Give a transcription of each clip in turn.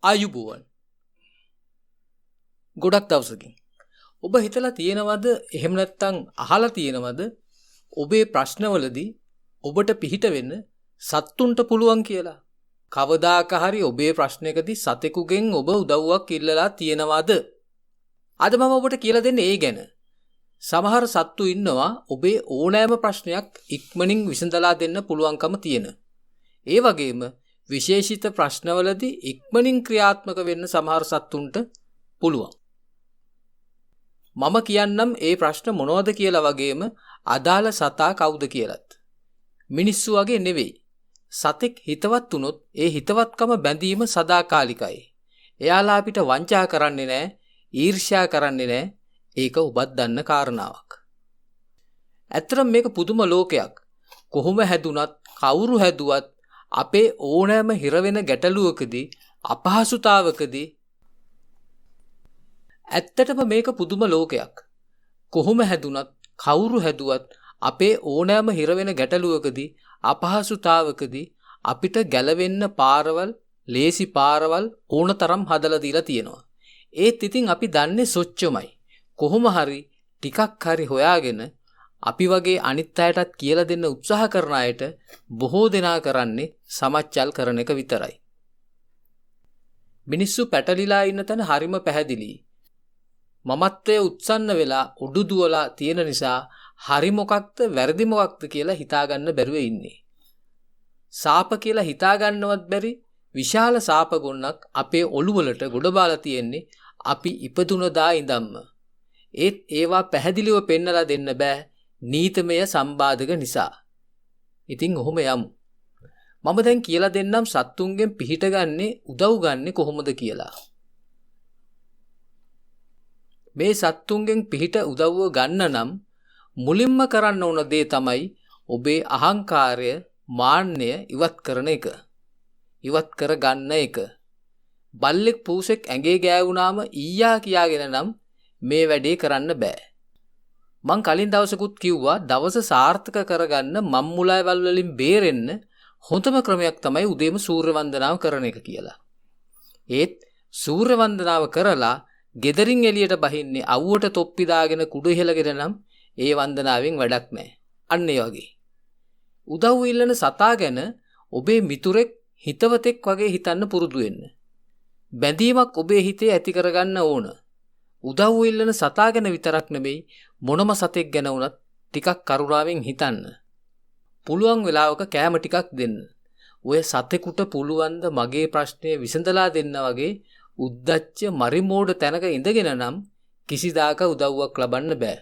ආයුබෝවන්. ගොඩක් දවසකින් ඔබ හිතලා තියෙනවද එහෙම නැත්නම් අහලා තියෙනවද ඔබේ ප්‍රශ්නවලදී ඔබට පිහිට වෙන්න සත්තුන්ට පුළුවන් කියලා? කවදාක හරි ඔබේ ප්‍රශ්නයකදී සතෙකුගෙන් ඔබ උදව්වක් ඉල්ලලා තියෙනවද? අද මම ඔබට කියලා දෙන්නේ ඒ ගැන. සමහර සත්තු ඉන්නවා ඔබේ ඕනෑම ප්‍රශ්නයක් ඉක්මනින් විසඳලා දෙන්න පුළුවන්කම තියෙන. ඒ වගේම විශේෂිත ප්‍රශ්නවලදී ඉක්මනින් ක්‍රියාත්මක වෙන්න සමහර සත්තුන්ට පුළුවන්. මම කියන්නම් ඒ ප්‍රශ්න මොනවද කියලා වගේම අදාළ සතා කවුද කියලත්. මිනිස්සු වගේ නෙවෙයි. සතෙක් හිතවත් වුණොත් ඒ හිතවත්කම බැඳීම සදාකාලිකයි. එයාලා අපිට වංචා කරන්නේ නැහැ, ඊර්ෂ්‍යා කරන්නේ නැහැ. ඒක ඔබත් දන්න කාරණාවක්. ඇත්තටම මේක පුදුම ලෝකයක්. කොහොම හැදුනත් කවුරු හැදුවත් අපේ ඕනෑම හිරවෙන ගැටලුවකදී අපහසුතාවකදී ඇත්තටම මේක පුදුම ලෝකයක්. කොහොම හැදුනත් කවුරු හැදුවත් අපේ ඕනෑම හිරවෙන ගැටලුවකදී අපහසුතාවකදී අපිට ගැලවෙන්න පාරවල්, ලේසි පාරවල් ඕනතරම් හදලා දීලා තියෙනවා. ඒත් ඉතින් අපි දන්නේ සොච්චමයි. කොහොම හරි ටිකක් හරි හොයාගෙන අපි වගේ අනිත් අයටත් කියලා දෙන්න උත්සාහ කරන අයට බොහෝ දෙනා කරන්නේ සමච්චල් කරන එක විතරයි. මිනිස්සු පැටලිලා ඉන්න තැන හරිම පැහැදිලියි. මමත්වයේ උත්සන්න වෙලා උඩු දුවලා තියෙන නිසා හරි මොකක්ද වැරදි මොකක්ද කියලා හිතාගන්න බැරුව ඉන්නේ. සාප කියලා හිතාගන්නවත් බැරි විශාල සාප ගොන්නක් අපේ ඔළුවලට ගොඩබාලා තියෙන්නේ අපි ඉපදුනදා ඉඳන්ම. ඒත් ඒවා පැහැදිලිව පෙන්නලා දෙන්න බෑ නීතමය සම්බාධක නිසා. ඉතින් ඔහොම යමු. මම දැන් කියලා දෙන්නම් සත්තුන්ගෙන් පිහිට ගන්නේ උදව් ගන්නේ කොහොමද කියලා. මේ සත්තුන්ගෙන් පිහිට උදව්ව ගන්න නම් මුලින්ම කරන්න ඕන දේ තමයි ඔබේ අහංකාරය, මාන්නය ඉවත් කරන එක. ඉවත් කර ගන්න එක. බල්ලෙක් පූසෙක් ඇඟේ ගෑවුනාම ඊයා කියාගෙන නම් මේ වැඩේ කරන්න බෑ. මං කලින් දවසකුත් කිව්වා දවස සාර්ථක කරගන්න මම්මුලායවල් වලින් බේරෙන්න හොඳම ක්‍රමයක් තමයි උදේම සූර්ය වන්දනාව කරන එක කියලා. ඒත් සූර්ය වන්දනාව කරලා ගෙදරින් එළියට බහින්නේ අවුවට තොප්පි දාගෙන කුඩු ඉහළගෙන නම් ඒ වන්දනාවෙන් වැඩක් නැහැ. අන්න ඒ වගේ. උදව් ඉල්ලන සතා ගැන ඔබේ මිතුරෙක්, හිතවතෙක් වගේ හිතන්න පුරුදු වෙන්න. බැඳීමක් ඔබේ හිතේ ඇති කරගන්න ඕන. උදව් ඉල්ලන සතා ගැන විතරක් නෙමෙයි මොනම සතෙක් ගැන වුණත් ටිකක් කරුණාවෙන් හිතන්න. පුළුවන් වෙලාවක කෑම ටිකක් දෙන්න. ඔය සතෙකුට පුළුවන් ද මගේ ප්‍රශ්නය විසඳලා දෙන්න වගේ උද්දච්ච මරිමෝඩ තැනක ඉඳගෙන නම් කිසිදාක උදව්වක් ලබන්න බෑ.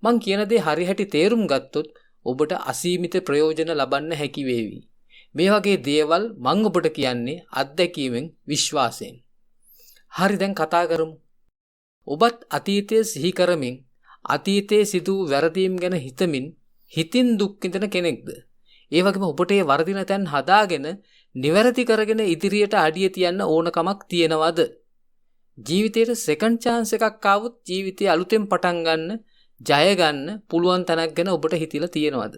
මං කියන දේ හරි හැටි තේරුම් ගත්තොත් ඔබට අසීමිත ප්‍රයෝජන ලබන්න හැකි වේවි. මේ වගේ දේවල් මං ඔබට කියන්නේ අත්දැකීමෙන්, විශ්වාසයෙන්. හරි දැන් කතා කරමු. ඔබත් අතීතයේ සිහි කරමින් අතීතයේ සිදු වැරදීම් ගැන හිතමින් හිතින් දුක් විඳින කෙනෙක්ද? ඒ වගේම ඔබට ඒ වර්ධින තැන් හදාගෙන නිවැරදි කරගෙන ඉදිරියට අඩිය තියන්න ඕනකමක් තියෙනවද? ජීවිතේට සෙකන්ඩ් chance එකක් ආවොත් ජීවිතය අලුතෙන් පටන් ගන්න, ජය ගන්න පුළුවන් තැනක් ගැන ඔබට හිතිලා තියෙනවද?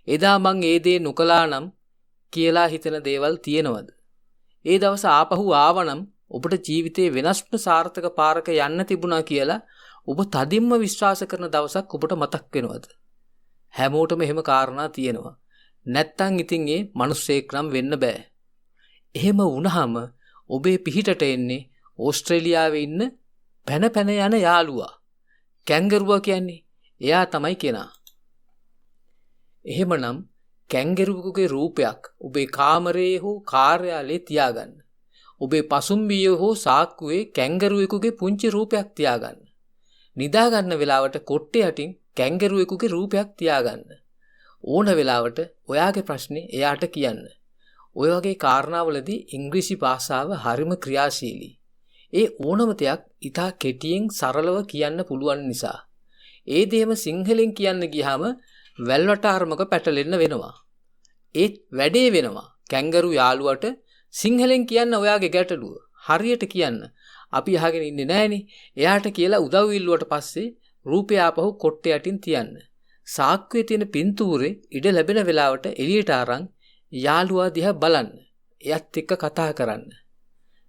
එදා මං ඒ දේ නොකලා නම් කියලා හිතන දේවල් තියෙනවද? ඒ දවස ආපහු ආවනම් ඔබට ජීවිතේ වෙනස්ම සාර්ථක පාරක යන්න තිබුණා කියලා ඔබ තදින්ම විශ්වාස කරන දවසක් ඔබට මතක් වෙනවද? හැමෝටම එහෙම කාරණා තියෙනවා. නැත්තම් ඉතින් ඒ මිනිස්සෙක් නම් වෙන්න බෑ. එහෙම වුණාම ඔබේ පිහිටට එන්නේ ඕස්ට්‍රේලියාවේ ඉන්න පැන පැන යන යාළුවා. කැංගරුවා කියන්නේ එයා තමයි කෙනා. එහෙමනම් කැංගරුවෙකුගේ රූපයක් ඔබේ කාමරයේ හෝ කාර්යාලයේ තියාගන්න. ඔබේ පසුම්බියේ හෝ සාක්කුවේ කැංගරුවෙකුගේ පුංචි රූපයක් තියාගන්න. නිදා ගන්න වෙලාවට කොට්ටේ යටින් කැංගරුවෙකුගේ රූපයක් තියාගන්න. ඕන වෙලාවට ඔයාගේ ප්‍රශ්නේ එයාට කියන්න. ඔය වගේ කාරණාවලදී ඉංග්‍රීසි භාෂාව හරිම ක්‍රියාශීලී. ඒ ඕනම දෙයක් ඉතා කෙටියෙන් සරලව කියන්න පුළුවන් නිසා. ඒ දෙයම සිංහලෙන් කියන්න ගියාම වැල්වට අරමක පැටලෙන්න වෙනවා. ඒත් වැඩේ වෙනවා. කැංගරු යාළුවට සිංහලෙන් කියන්න ඔයාගේ ගැටලුව හරියට කියන්න. අපි අහගෙන ඉන්නේ නැහනේ. එයාට කියලා උදව් ඉල්ලුවට පස්සේ රූපය ආපහු කොට්ටේ යටින් තියන්න. සාක්කුවේ තියෙන පින්තූරේ ඉඩ ලැබෙන වෙලාවට එළියට අරන් යාළුවා දිහා බලන්න. එයත් එක්ක කතා කරන්න.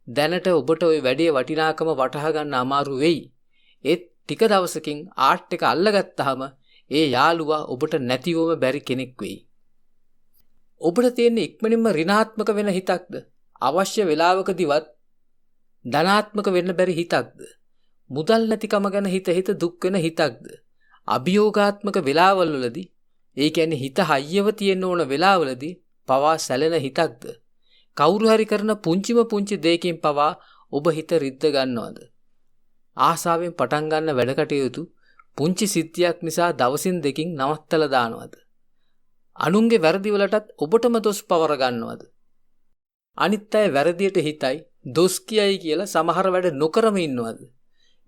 දැනට ඔබට ওই වැඩේ වටිනාකම වටහා ගන්න අමාරු වෙයි. ඒත් ටික දවසකින් ආර්ට් එක අල්ලගත්තාම ඒ යාළුවා ඔබට නැතිවම බැරි කෙනෙක් වෙයි. ඔබට තියෙන ඉක්මනින්ම ඍණාත්මක වෙන හිතක්ද? අවශ්‍ය වෙලාවකදීවත් ධනාත්මක වෙන්න බැරි හිතක්ද? මුදල් නැතිකම ගැන හිත දුක් වෙන හිතක්ද? අභියෝගාත්මක වෙලාවවලදී, ඒ කියන්නේ හිත හයියව තියෙන්න ඕන වෙලාවලදී පවා සැලෙන හිතක්ද? කවුරු හරි කරන පුංචි දෙයකින් පවා ඔබ හිත රිද්ද ගන්නවද? ආසාවෙන් පටන් ගන්න වැඩ කටයුතු පුංචි සිද්ධියක් නිසා දවසින් දෙකින් නවත්තලා දානවද? අනුන්ගේ වැරදි වලටත් ඔබටම දොස් පවර ගන්නවද? අනිත් අය වැරදියට හිතයි දොස් කියයි කියලා සමහර වැඩ නොකරම ඉන්නවද?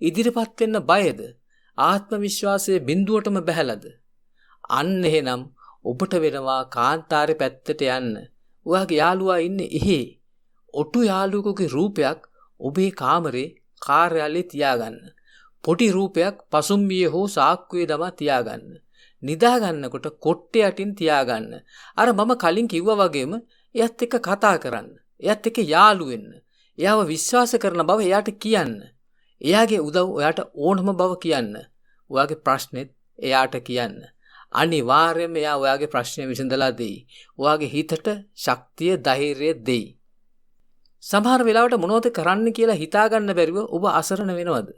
ඉදිරිපත් වෙන්න බයද? ආත්ම විශ්වාසයේ බිඳුවටම බැහැලාද? අන්න එහෙනම් ඔබට වෙනවා කාන්තාරේ පැත්තට යන්න. ඔයාගේ යාළුවා ඉන්නේ එහෙ. ඔටු යාළුවෙකුගේ රූපයක් ඔබේ කාමරේ කාර්යාලයේ තියාගන්න. පොඩි රූපයක් පසුම්බියේ හෝ සාක්කුවේ දමා තියාගන්න. නිදා ගන්නකොට කොට්ටේ යටින් තියාගන්න. අර මම කලින් කිව්වා වගේම එයත් එක්ක කතා කරන්න. එයත් එක්ක යාළු වෙන්න. එයාව විශ්වාස කරන බව එයාට කියන්න. එයාගේ උදව් ඔයාට ඕනම බව කියන්න. ඔයාගේ ප්‍රශ්නෙත් එයාට කියන්න. අනිවාර්යයෙන්ම එයා ඔයාගේ ප්‍රශ්නේ විසඳලා දෙයි. ඔයාගේ හිතට ශක්තිය, ධෛර්යය දෙයි. සමහර වෙලාවට මොනවද කරන්න කියලා හිතා ගන්න බැරිව ඔබ අසරණ වෙනවද?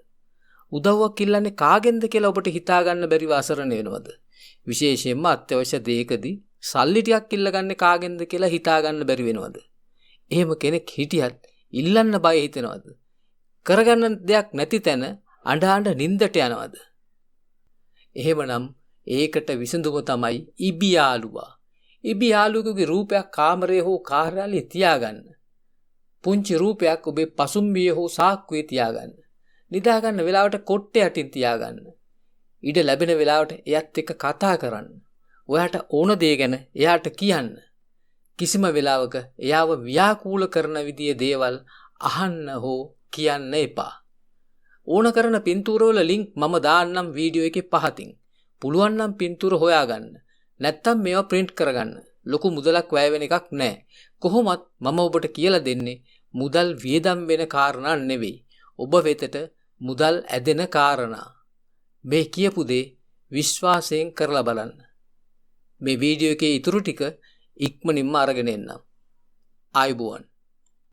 උදව්වක් ඉල්ලන්නේ කාගෙන්ද කියලා ඔබට හිතා ගන්න බැරිව අසරණ වෙනවද? විශේෂයෙන්ම අත්‍යවශ්‍ය දෙයකදී සල්ලි ටිකක් ඉල්ලගන්නේ කාගෙන්ද කියලා හිතා ගන්න බැරි වෙනවද? එහෙම කෙනෙක් හිටියත් ඉල්ලන්න බය හිතෙනවද? කරගන්න දෙයක් නැති තැන අඬ නින්දට යනවද? එහෙමනම් ඒකට විසඳුම තමයි ඉබියාළුවා. ඉබියාළුවෙකුගේ රූපයක් කාමරයේ හෝ කාර්යාලයේ තියාගන්න. පුංචි රූපයක් ඔබේ පසුම්බියේ හෝ සාක්කුවේ තියාගන්න. නිදා ගන්න වෙලාවට කොට්ටේ යටින් තියාගන්න. ඉඩ ලැබෙන වෙලාවට එයත් එක්ක කතා කරන්න. ඔයාට ඕන දේ ගැන එයාට කියන්න. කිසිම වෙලාවක එයාව ව්‍යාකූල කරන විදියේ දේවල් අහන්න හෝ කියන්න එපා. ඕන කරන පින්තූරවල ලින්ක් මම දාන්නම් වීඩියෝ එකේ පහතින්. පුළුවන් නම් පින්තූර හොයාගන්න. නැත්තම් මේවා print කරගන්න. ලොකු මුදලක් වැය වෙන එකක් නෑ. කොහොමත් මම ඔබට කියලා දෙන්නේ මුදල් වියදම් වෙන කාරණා නෙවෙයි. ඔබ වෙතට මුදල් ඇදෙන කාරණා. මේ කියපු දේ විශ්වාසයෙන් කරලා බලන්න. මේ වීඩියෝ එකේ ඉතුරු ටික ඉක්මනින්ම අරගෙන එන්නම්. ආයුබෝවන්.